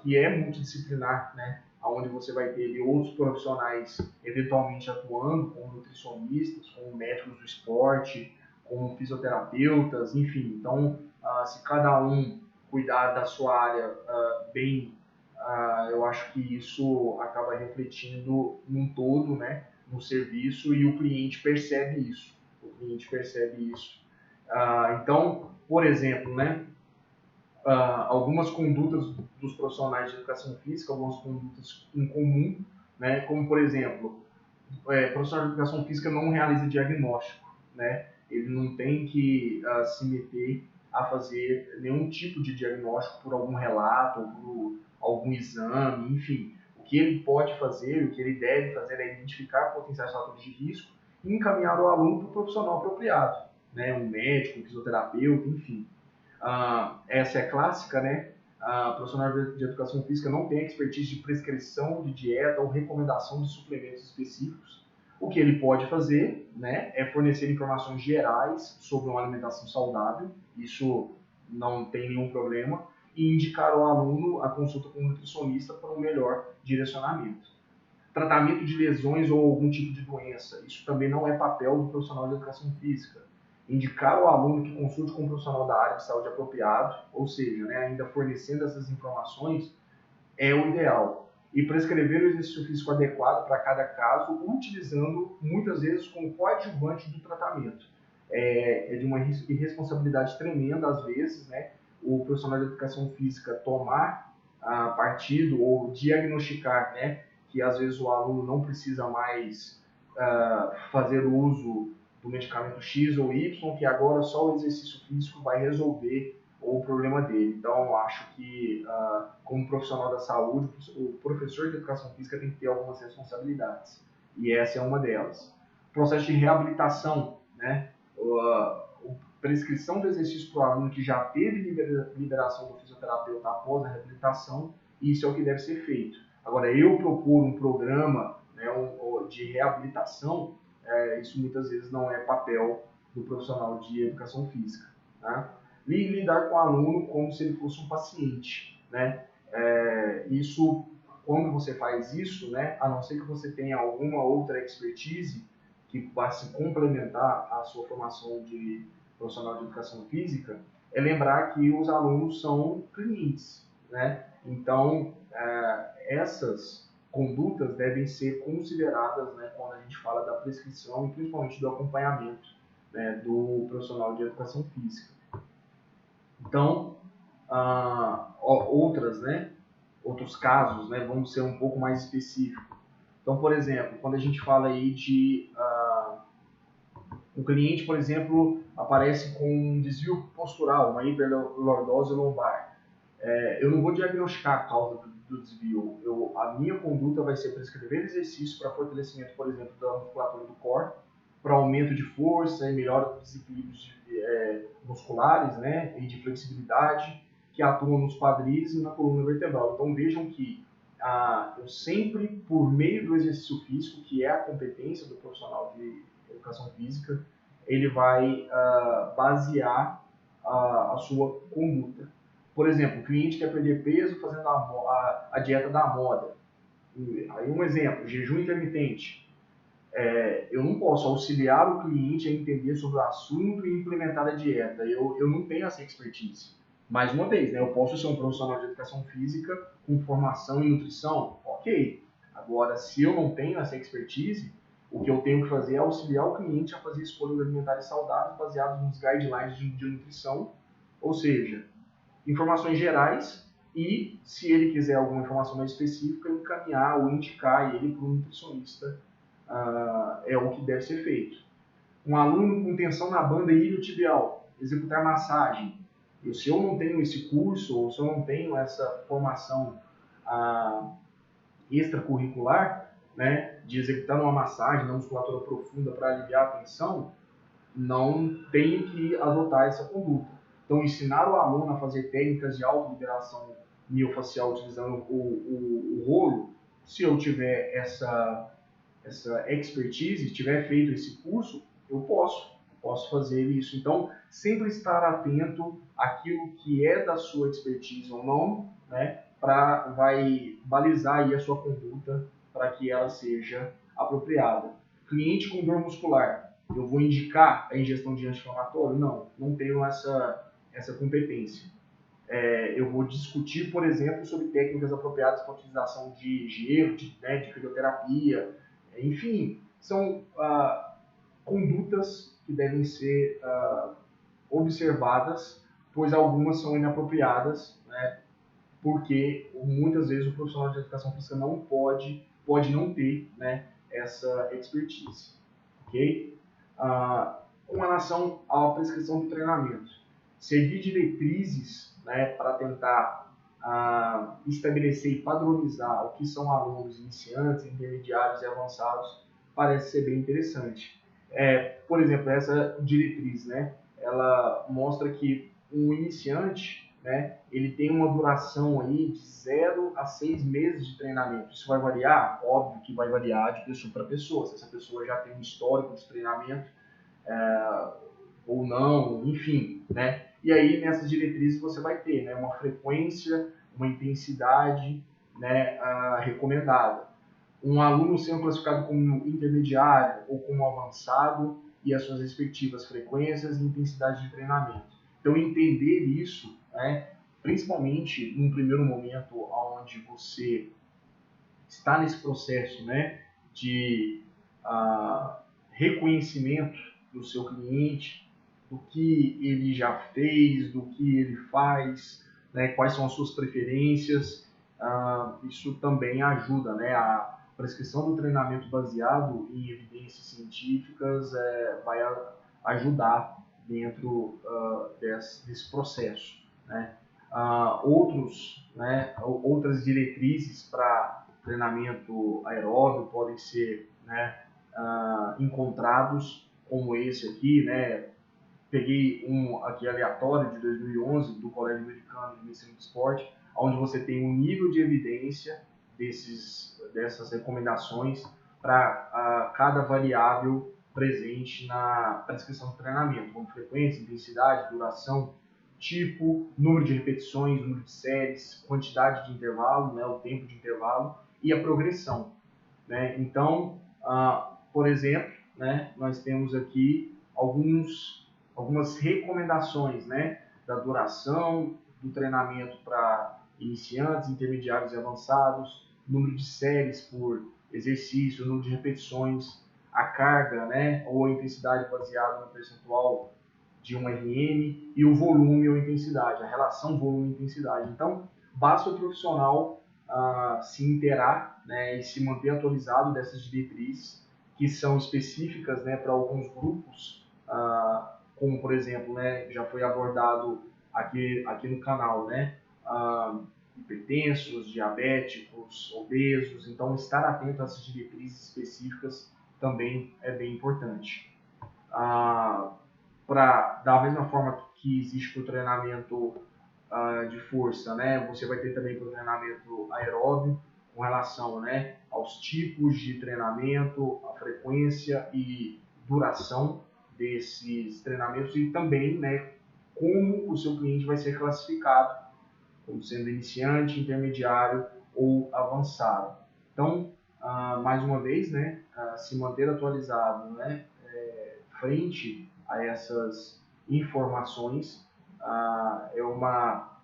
que é multidisciplinar, né, onde você vai ter outros profissionais eventualmente atuando, como nutricionistas, como médicos do esporte, como fisioterapeutas, enfim. Então, se cada um cuidar da sua área bem, eu acho que isso acaba refletindo num todo, né, no serviço, e o cliente percebe isso. O cliente percebe isso. Então, por exemplo, né, algumas condutas dos profissionais de educação física, algumas condutas em comum, né, como, por exemplo, o profissional de educação física não realiza diagnóstico, né, ele não tem que se meter a fazer nenhum tipo de diagnóstico por algum relato ou por algum exame, enfim. O que ele pode fazer, o que ele deve fazer é identificar potenciais fatores de risco e encaminhar o aluno para o profissional apropriado, né, um médico, um fisioterapeuta, enfim. Essa é clássica, né? A profissional de educação física não tem expertise de prescrição de dieta ou recomendação de suplementos específicos. O que ele pode fazer, né, é fornecer informações gerais sobre uma alimentação saudável, isso não tem nenhum problema, e indicar ao aluno a consulta com um nutricionista para um melhor direcionamento. Tratamento de lesões ou algum tipo de doença, isso também não é papel do profissional de educação física. indicar ao aluno que consulte com um profissional da área de saúde apropriado, ou seja, né, ainda fornecendo essas informações, é o ideal. E prescrever o exercício físico adequado para cada caso, utilizando muitas vezes como coadjuvante do tratamento. É de uma irresponsabilidade tremenda, às vezes, né, o profissional de educação física tomar partido ou diagnosticar, né, que às vezes o aluno não precisa mais fazer uso do medicamento X ou Y, que agora só o exercício físico vai resolver o problema dele. Então, eu acho que, como profissional da saúde, o professor de educação física tem que ter algumas responsabilidades. E essa é uma delas. Processo de reabilitação, né? Prescrição do exercício para o aluno que já teve liberação do fisioterapeuta após a reabilitação, isso é o que deve ser feito. Agora, eu propor um programa, né, de reabilitação, isso muitas vezes não é papel do profissional de educação física. Né? Lidar com o aluno como se ele fosse um paciente. Né? Isso, quando você faz isso, né, a não ser que você tenha alguma outra expertise que vá se complementar à sua formação de profissional de educação física, é lembrar que os alunos são clientes. Né? Então, essas condutas devem ser consideradas, né, quando a gente fala da prescrição e principalmente do acompanhamento, né, do profissional de educação física. Então, outros casos, né, vamos ser um pouco mais específicos. Então, por exemplo, quando a gente fala aí de um cliente, por exemplo, aparece com um desvio postural, uma hiperlordose lombar. Eu não vou diagnosticar a causa do desvio. A minha conduta vai ser prescrever exercícios para fortalecimento, por exemplo, da musculatura do core, para aumento de força e melhora dos desequilíbrios musculares, né, e de flexibilidade, que atuam nos quadris e na coluna vertebral. Então vejam que eu sempre, por meio do exercício físico, que é a competência do profissional de educação física, ele vai basear a sua conduta. Por exemplo, o cliente quer perder peso fazendo a dieta da moda. Aí um exemplo, jejum intermitente. Eu não posso auxiliar o cliente a entender sobre o assunto e implementar a dieta. Eu não tenho essa expertise. Mais uma vez, né, eu posso ser um profissional de educação física com formação em nutrição? Ok. Agora, se eu não tenho essa expertise, o que eu tenho que fazer é auxiliar o cliente a fazer escolhas alimentares saudáveis baseadas nos guidelines de nutrição, ou seja, informações gerais e, se ele quiser alguma informação mais específica, encaminhar ou indicar ele para um nutricionista. É o que deve ser feito. Um aluno com tensão na banda iliotibial, executar massagem. Se eu não tenho esse curso, ou se eu não tenho essa formação extracurricular, né, de executar uma massagem na musculatura profunda para aliviar a tensão, não tenho que adotar essa conduta. Então, ensinar o aluno a fazer técnicas de autoliberação miofacial utilizando o rolo, se eu tiver essa expertise, tiver feito esse curso, eu posso fazer isso. Então, sempre estar atento àquilo que é da sua expertise ou não, né, vai balizar aí a sua conduta para que ela seja apropriada. Cliente com dor muscular, eu vou indicar a ingestão de anti-inflamatório? Não tenho essa competência. Eu vou discutir, por exemplo, sobre técnicas apropriadas para a utilização de gelo, de crioterapia, enfim, são condutas que devem ser observadas, pois algumas são inapropriadas, né, porque muitas vezes o profissional de educação física não pode não ter, né, essa expertise. Ok? Com relação à prescrição do treinamento, seguir diretrizes, né, para tentar estabelecer e padronizar o que são alunos iniciantes, intermediários e avançados, parece ser bem interessante. Por exemplo, essa diretriz, né, ela mostra que um iniciante, né, ele tem uma duração aí de 0 a 6 meses de treinamento. Isso vai variar? Óbvio que vai variar de pessoa para pessoa. Se essa pessoa já tem um histórico de treinamento ou não, enfim, né? E aí nessas diretrizes você vai ter, né, uma frequência, uma intensidade, né, recomendada. Um aluno sendo classificado como intermediário ou como avançado, e as suas respectivas frequências e intensidade de treinamento. Então, entender isso, né, principalmente num primeiro momento onde você está nesse processo, né, de reconhecimento do seu cliente, do que ele já fez, do que ele faz, né, quais são as suas preferências. Isso também ajuda, né, a prescrição do treinamento baseado em evidências científicas vai ajudar dentro desse processo, né. Outras diretrizes para treinamento aeróbio podem ser, né, encontrados, como esse aqui, né. Peguei um aqui aleatório de 2011 do Colégio Americano de Medicina do Esporte, onde você tem um nível de evidência dessas recomendações para cada variável presente na prescrição do treinamento, como frequência, intensidade, duração, tipo, número de repetições, número de séries, quantidade de intervalo, né, o tempo de intervalo e a progressão, né? Então, por exemplo, né, nós temos aqui algumas recomendações, né, da duração do treinamento para iniciantes, intermediários e avançados, número de séries por exercício, número de repetições, a carga, né, ou a intensidade baseada no percentual de um RM e o volume ou intensidade, a relação volume-intensidade. Então, basta o profissional se inteirar, né, e se manter atualizado dessas diretrizes que são específicas, né, para alguns grupos, como por exemplo, né, já foi abordado aqui no canal, né, hipertensos, diabéticos, obesos. Então, estar atento a essas diretrizes específicas também é bem importante. Da mesma forma que existe para o treinamento de força, né, você vai ter também para o treinamento aeróbio, com relação, né, aos tipos de treinamento, a frequência e duração desses treinamentos e também, né, como o seu cliente vai ser classificado, como sendo iniciante, intermediário ou avançado. Então, mais uma vez, né, se manter atualizado, né, frente a essas informações é uma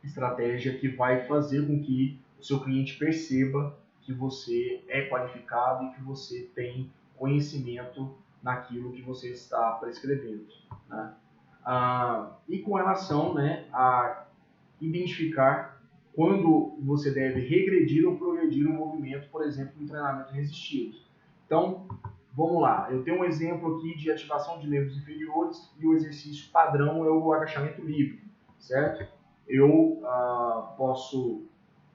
estratégia que vai fazer com que o seu cliente perceba que você é qualificado e que você tem conhecimento naquilo que você está prescrevendo, né? E com relação, né, a identificar quando você deve regredir ou progredir um movimento, por exemplo, no treinamento resistido. Então, vamos lá. Eu tenho um exemplo aqui de ativação de membros inferiores e o exercício padrão é o agachamento livre, certo? Eu posso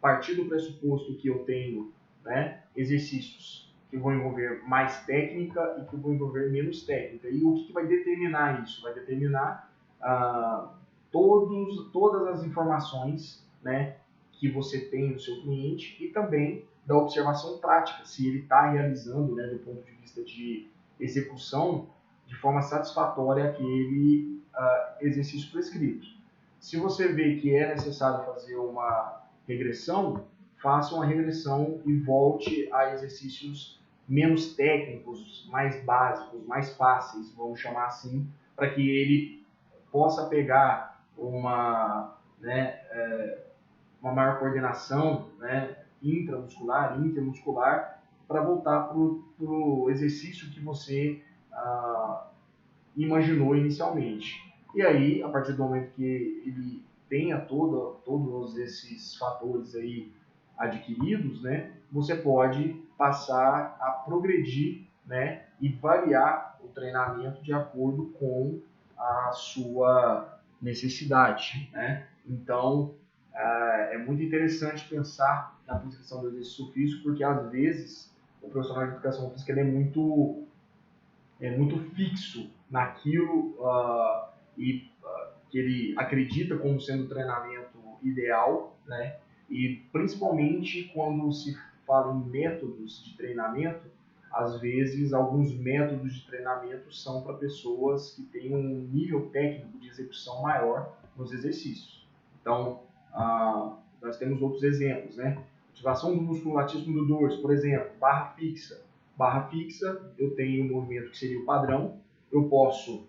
partir do pressuposto que eu tenho, né, exercícios que vão envolver mais técnica e que vão envolver menos técnica. E o que vai determinar isso? Vai determinar todas as informações, né, que você tem do seu cliente e também da observação prática, se ele está realizando, né, do ponto de vista de execução, de forma satisfatória aquele exercício prescrito. Se você vê que é necessário fazer uma regressão, faça uma regressão e volte a exercícios menos técnicos, mais básicos, mais fáceis, vamos chamar assim, para que ele possa pegar uma maior coordenação, né, intramuscular, intermuscular, para voltar para o exercício que você imaginou inicialmente. E aí, a partir do momento que ele tenha todos esses fatores aí adquiridos, né, você pode passar a progredir, né, e variar o treinamento de acordo com a sua necessidade, né? Então, é muito interessante pensar na prescrição do exercício físico, porque às vezes o profissional de educação física ele é muito fixo naquilo que ele acredita como sendo o treinamento ideal, né? E principalmente quando se fala em métodos de treinamento, às vezes alguns métodos de treinamento são para pessoas que têm um nível técnico de execução maior nos exercícios. Então, nós temos outros exemplos, né? Ativação do músculo latíssimo do dorso, por exemplo, barra fixa. Barra fixa, eu tenho um movimento que seria o padrão, eu posso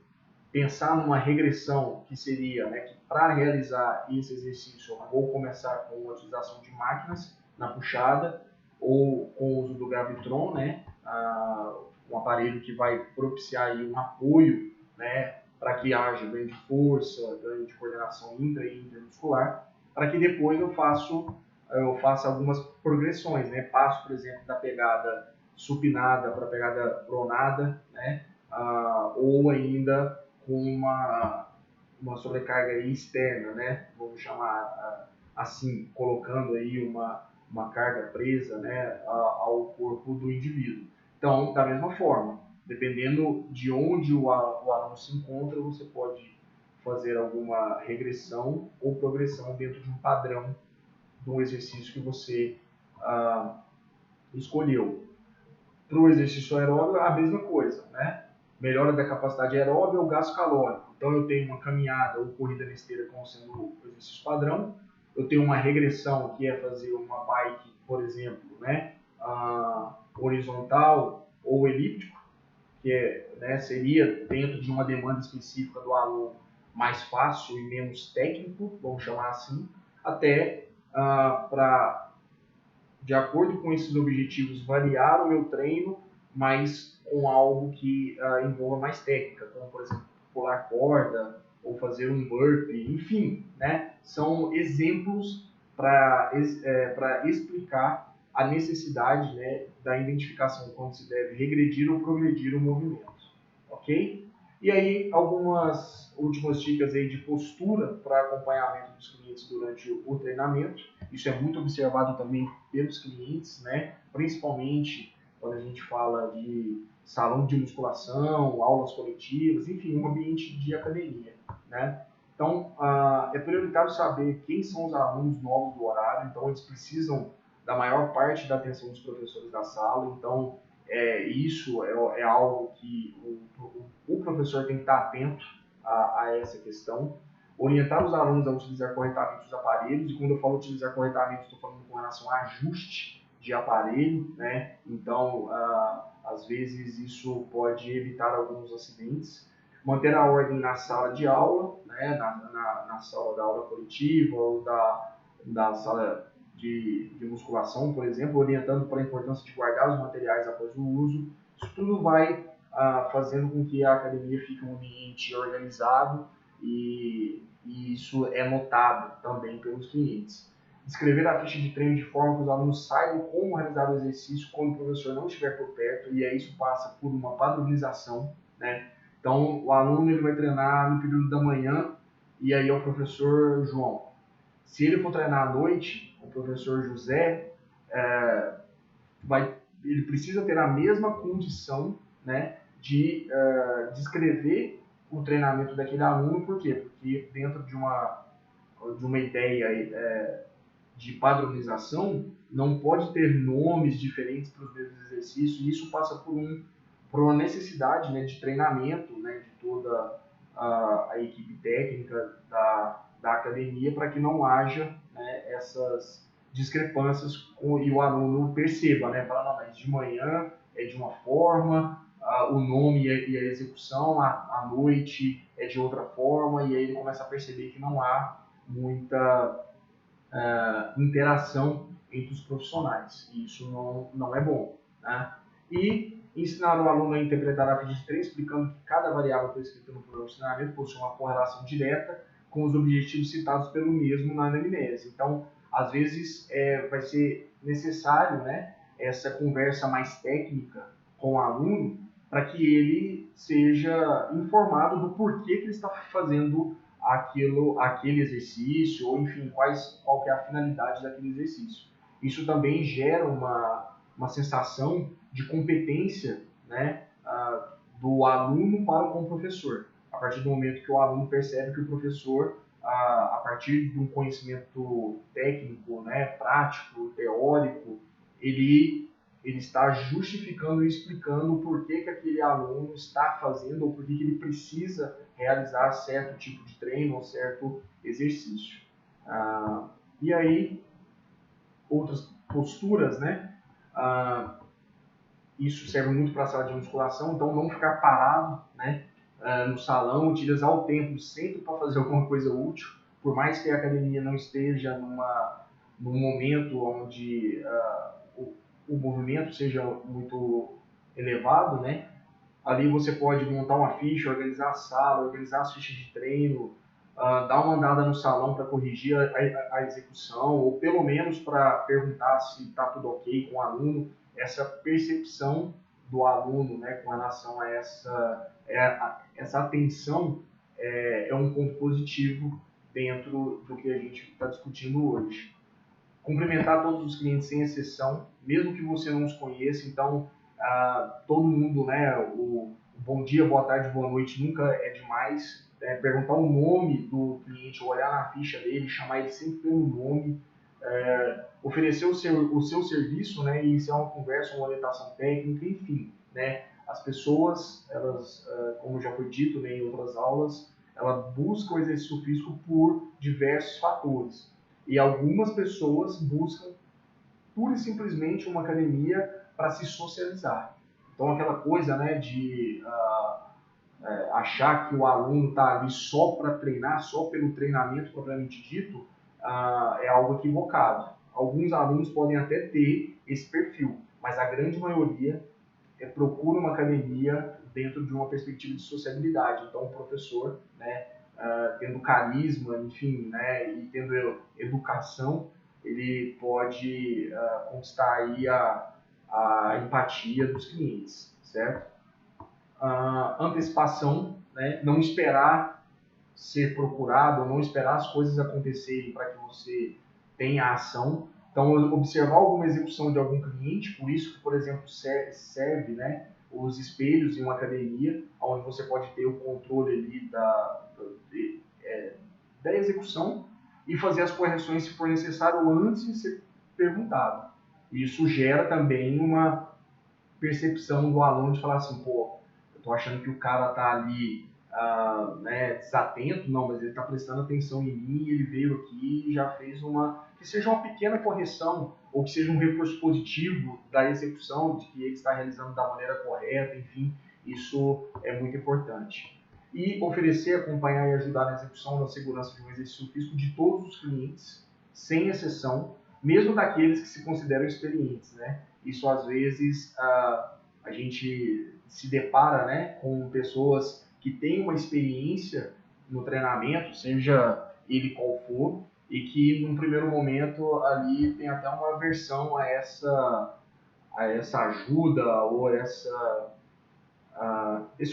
pensar numa regressão que seria, né, que para realizar esse exercício eu vou começar com a utilização de máquinas na puxada ou com o uso do Gravitron, né, um aparelho que vai propiciar aí um apoio, né, para que haja ganho de força, ganho de coordenação intra e intermuscular, para que depois eu faça algumas progressões, né, passo, por exemplo, da pegada supinada para a pegada pronada, né, ou ainda com uma sobrecarga externa, né? Vamos chamar assim, colocando aí uma carga presa, né, ao corpo do indivíduo. Então, da mesma forma, dependendo de onde o aluno se encontra, você pode fazer alguma regressão ou progressão dentro de um padrão do exercício que você escolheu. Para o exercício aeróbio, a mesma coisa, né? Melhora da capacidade aeróbica ou gasto calórico. Então, eu tenho uma caminhada ou corrida na esteira como sendo o exercício padrão. Eu tenho uma regressão, que é fazer uma bike, por exemplo, né, horizontal ou elíptico, que né, seria dentro de uma demanda específica do aluno mais fácil e menos técnico, vamos chamar assim, até para, de acordo com esses objetivos, variar o meu treino, mas com algo que envolva mais técnica, como, por exemplo, pular corda ou fazer um burpee, enfim, né? São exemplos para explicar a necessidade, né, da identificação quando se deve regredir ou progredir o movimento, ok? E aí, algumas últimas dicas aí de postura para acompanhamento dos clientes durante o treinamento. Isso é muito observado também pelos clientes, né? Principalmente quando a gente fala de salão de musculação, aulas coletivas, enfim, um ambiente de academia, né? Então, é prioritário saber quem são os alunos novos do horário, então eles precisam da maior parte da atenção dos professores da sala, então isso é algo que o professor tem que estar atento a essa questão. Orientar os alunos a utilizar corretamente os aparelhos, e quando eu falo utilizar corretamente, estou falando com relação a ajuste de aparelho, né? Então, às vezes isso pode evitar alguns acidentes. Manter a ordem na sala de aula, né? na sala da aula coletiva ou da sala de musculação, por exemplo, orientando para a importância de guardar os materiais após o uso. Isso tudo vai fazendo com que a academia fique um ambiente organizado e isso é notado também pelos clientes. Descrever a ficha de treino de forma que os alunos saibam como realizar o exercício quando o professor não estiver por perto, e aí isso passa por uma padronização, né? Então, o aluno ele vai treinar no período da manhã, e aí é o professor João. Se ele for treinar à noite, o professor José ele precisa ter a mesma condição, né, de descrever o treinamento daquele aluno. Por quê? Porque dentro de uma ideia de padronização, não pode ter nomes diferentes para os mesmos exercícios, e isso passa por uma necessidade, né, de treinamento, né, de toda a equipe técnica da academia, para que não haja, né, essas discrepâncias e o aluno perceba, né, fala, não, mas de manhã é de uma forma, o nome e a execução, à noite é de outra forma, e aí ele começa a perceber que não há muita interação entre os profissionais, e isso não é bom, né? E ensinar o aluno a interpretar a ficha de treino, explicando que cada variável prescrita no programa de treinamento possui uma correlação direta com os objetivos citados pelo mesmo na anamnese. Então, às vezes, vai ser necessário, né, essa conversa mais técnica com o aluno para que ele seja informado do porquê que ele está fazendo aquele exercício, ou enfim, qual que é a finalidade daquele exercício. Isso também gera uma sensação de competência, né, do aluno para com o professor. A partir do momento que o aluno percebe que o professor, a partir de um conhecimento técnico, né, prático, teórico, ele está justificando e explicando o porquê que aquele aluno está fazendo ou porquê que ele precisa realizar certo tipo de treino ou certo exercício. E aí, outras posturas, né? Isso serve muito para a sala de musculação, então não ficar parado, né? no salão, utilizar o tempo sempre para fazer alguma coisa útil, por mais que a academia não esteja num momento onde o movimento seja muito elevado, né? Ali você pode montar uma ficha, organizar a sala, organizar as fichas de treino, dar uma andada no salão para corrigir a execução, ou pelo menos para perguntar se está tudo ok com o aluno. Essa percepção do aluno, né, com relação a essa atenção é um ponto positivo dentro do que a gente está discutindo hoje. Cumprimentar todos os clientes sem exceção, mesmo que você não os conheça. Então, todo mundo, né, o bom dia, boa tarde, boa noite nunca é demais. Perguntar o nome do cliente, olhar na ficha dele, chamar ele sempre pelo nome, oferecer o seu serviço, né, e iniciar uma conversa, uma orientação técnica, enfim, né. As pessoas, elas, como já foi dito, né, em outras aulas, elas buscam o exercício físico por diversos fatores. E algumas pessoas buscam pura e simplesmente uma academia para se socializar. Então, aquela coisa, né, de achar que o aluno está ali só para treinar, só pelo treinamento propriamente dito, é algo equivocado. Alguns alunos podem até ter esse perfil, mas a grande maioria procura uma academia dentro de uma perspectiva de sociabilidade. Então, o professor, né, tendo carisma, enfim, né, e tendo educação, ele pode conquistar aí a empatia dos clientes, certo? Antecipação, né, não esperar ser procurado, não esperar as coisas acontecerem para que você tenha a ação. Então, observar alguma execução de algum cliente, por isso que, por exemplo, serve, né, os espelhos em uma academia, onde você pode ter o controle ali da execução e fazer as correções se for necessário antes de ser perguntado. Isso gera também uma percepção do aluno de falar assim, pô, eu tô achando que o cara tá ali né, desatento, não, mas ele está prestando atenção em mim, ele veio aqui e já fez que seja uma pequena correção, ou que seja um reforço positivo da execução, de que ele está realizando da maneira correta, enfim, isso é muito importante. E oferecer, acompanhar e ajudar na execução da segurança de um exercício físico de todos os clientes, sem exceção, mesmo daqueles que se consideram experientes, né? Isso às vezes a gente se depara, né, com pessoas que têm uma experiência no treinamento, seja ele qual for, e que num primeiro momento ali tem até uma aversão a essa ajuda ou esse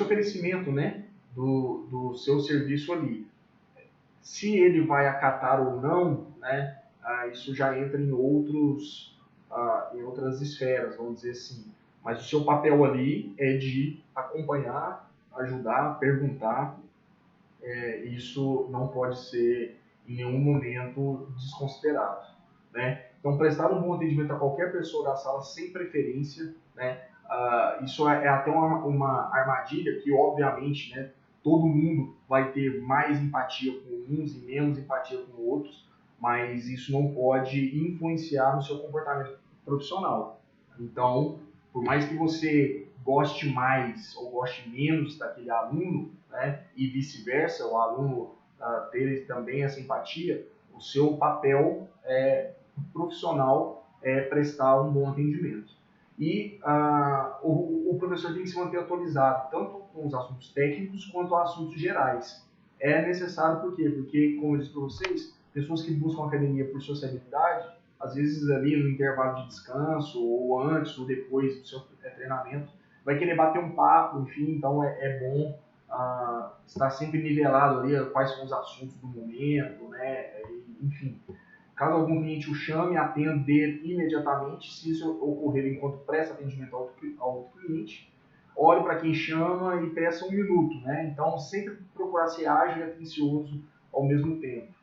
oferecimento, né, do seu serviço ali. Se ele vai acatar ou não, né, isso já entra em outras esferas, vamos dizer assim. Mas o seu papel ali é de acompanhar, ajudar, perguntar. Isso não pode ser em nenhum momento desconsiderado, né? Então, prestar um bom atendimento a qualquer pessoa da sala sem preferência, né? Isso é até uma armadilha que, obviamente, né, todo mundo vai ter mais empatia com uns e menos empatia com outros, mas isso não pode influenciar no seu comportamento profissional. Então, por mais que você goste mais ou goste menos daquele aluno, né, e vice-versa, o aluno ter também essa empatia, o seu papel profissional é prestar um bom atendimento. E o professor tem que se manter atualizado, tanto com os assuntos técnicos quanto assuntos gerais. É necessário por quê? Porque, como eu disse para vocês, pessoas que buscam academia por sociabilidade, às vezes ali no intervalo de descanso, ou antes ou depois do seu treinamento, vai querer bater um papo, enfim, então é bom estar sempre nivelado ali quais são os assuntos do momento, né, enfim. Caso algum cliente o chame, atender imediatamente, se isso ocorrer enquanto presta atendimento ao outro cliente, olhe para quem chama e peça um minuto, né? Então, sempre procurar ser ágil e atencioso ao mesmo tempo.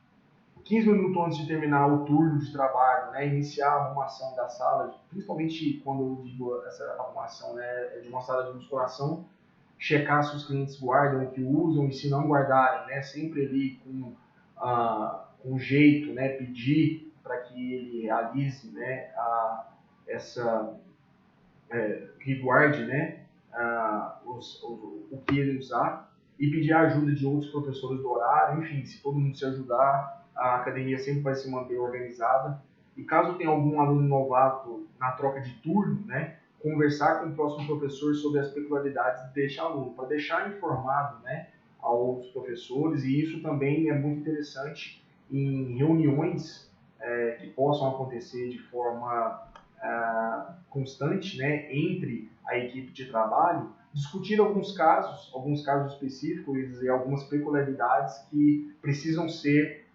15 minutos antes de terminar o turno de trabalho, né, iniciar a arrumação da sala, principalmente quando eu digo essa arrumação, né, de uma sala de musculação, checar se os clientes guardam o que usam e se não guardarem, né, sempre ali com jeito, né, pedir para que ele realize, né, que guarde, né, o que ele usar. e pedir a ajuda de outros professores do horário. Enfim, se todo mundo se ajudar, a academia sempre vai se manter organizada. E caso tenha algum aluno novato na troca de turno, né, conversar com o próximo professor sobre as peculiaridades deste aluno, para deixar informado, né, aos professores. E isso também é muito interessante em reuniões que possam acontecer de forma constante, né, entre a equipe de trabalho, discutir alguns casos específicos e algumas peculiaridades que precisam ser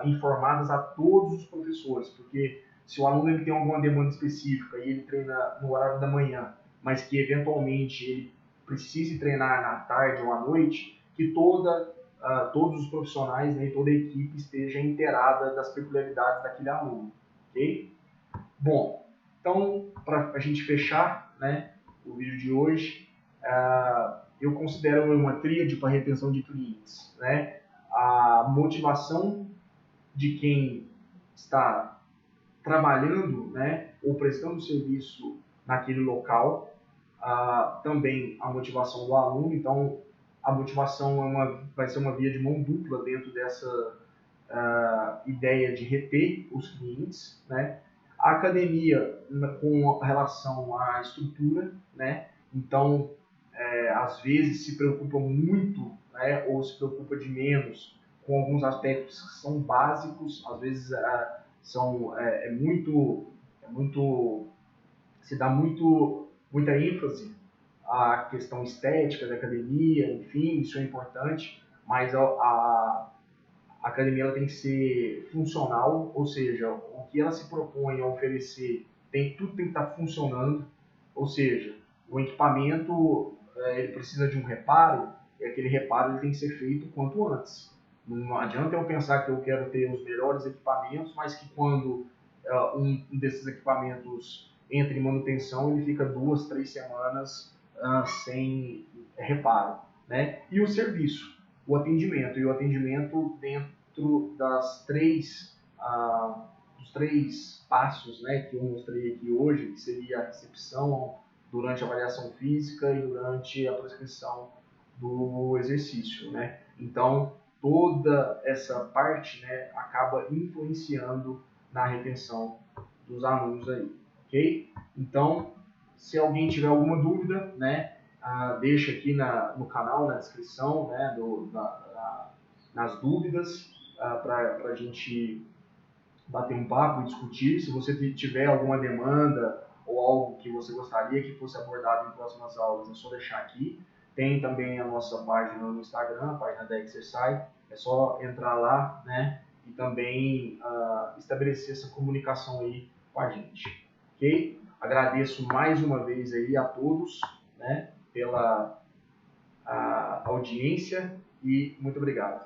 informadas a todos os professores, porque se o aluno ele tem alguma demanda específica e ele treina no horário da manhã, mas que eventualmente ele precise treinar na tarde ou à noite, que todos os profissionais, né, e toda a equipe esteja inteirada das peculiaridades daquele aluno, ok? Bom, então, para a gente fechar, né, o vídeo de hoje, eu considero uma tríade para retenção de clientes, né? A motivação de quem está trabalhando, né, ou prestando serviço naquele local, também a motivação do aluno. Então, a motivação vai ser uma via de mão dupla dentro dessa ideia de reter os clientes, né? A academia com relação à estrutura, né? Então, às vezes se preocupa muito, né, ou se preocupa de menos com alguns aspectos que são básicos, às vezes se dá muita ênfase à questão estética da academia, enfim, isso é importante, mas a academia ela tem que ser funcional, ou seja, o que ela se propõe a oferecer, tudo tem que estar funcionando, ou seja, o equipamento ele precisa de um reparo, e aquele reparo ele tem que ser feito o quanto antes. Não adianta eu pensar que eu quero ter os melhores equipamentos, mas que quando um desses equipamentos entra em manutenção, ele fica 2, 3 semanas sem reparo, né? E o serviço, o atendimento dentro dos três passos, né, que eu mostrei aqui hoje, que seria a recepção durante a avaliação física e durante a prescrição do exercício, né? Então, toda essa parte, né, acaba influenciando na retenção dos alunos aí, ok? Então, se alguém tiver alguma dúvida, né, deixa aqui no canal, na descrição, né, nas dúvidas, para a gente bater um papo e discutir. Se você tiver alguma demanda ou algo que você gostaria que fosse abordado em próximas aulas, é só deixar aqui. Tem também a nossa página no Instagram, a página da Exercise. É só entrar lá, né, e também estabelecer essa comunicação aí com a gente, ok? Agradeço mais uma vez aí a todos, né, pela audiência e muito obrigado.